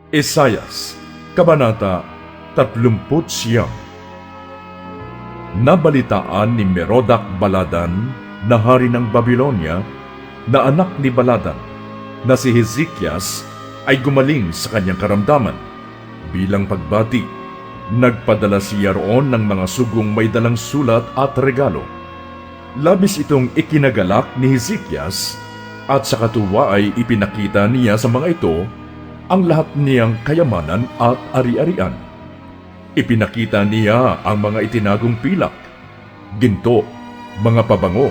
Isayas, Kabanata 39. Nabalitaan ni Merodach-Baladan na hari ng Babylonia na anak ni Baladan na si Hezekias ay gumaling sa kanyang karamdaman. Bilang pagbati, nagpadala siya roon ng mga sugong may dalang sulat at regalo. Labis itong ikinagalak ni Hezekias at sa katuwa ay ipinakita niya sa mga ito ang lahat niyang kayamanan at ari-arian. Ipinakita niya ang mga itinagong pilak, ginto, mga pabango,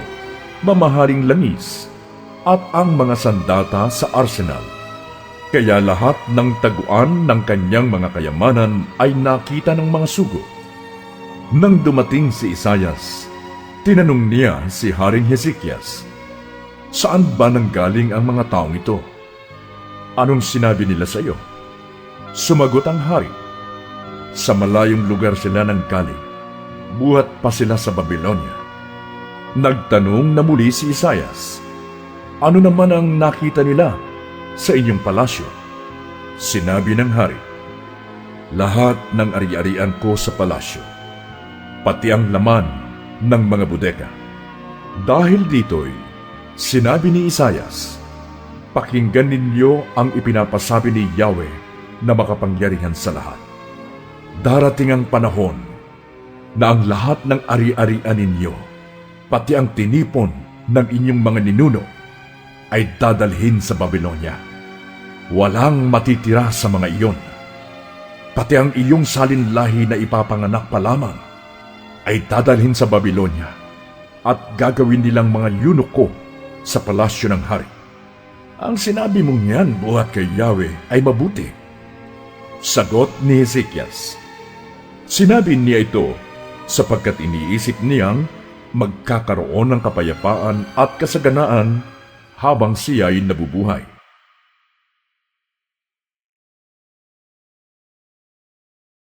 mamahaling langis, at ang mga sandata sa arsenal. Kaya lahat ng taguan ng kanyang mga kayamanan ay nakita ng mga sugo. Nang dumating si Isayas, tinanong niya si Haring Hezekias, "Saan ba nanggaling ang mga taong ito? Anong sinabi nila sa iyo?" Sumagot ang hari, "Sa malayong lugar sila nanggaling. Buhat pa sila sa Babylonia." Nagtanong na muli si Isayas, "Ano naman ang nakita nila sa inyong palasyo?" Sinabi ng hari, "Lahat ng ari-arian ko sa palasyo, pati ang laman ng mga bodega." Dahil dito'y sinabi ni Isayas, "Pakinggan ninyo ang ipinapasabi ni Yahweh na makapangyarihan sa lahat. Darating ang panahon na ang lahat ng ari-arian ninyo, pati ang tinipon ng inyong mga ninuno, ay dadalhin sa Babylonia. Walang matitira sa mga iyon. Pati ang iyong salinlahi na ipapanganak pa lamang ay dadalhin sa Babylonia at gagawin nilang mga eunuko sa palasyo ng hari." "Ang sinabi mong yan buhat kay Yahweh ay mabuti," sagot ni Hezekias. Sinabi niya ito sapagkat iniisip niyang magkakaroon ng kapayapaan at kasaganaan habang siya ay nabubuhay.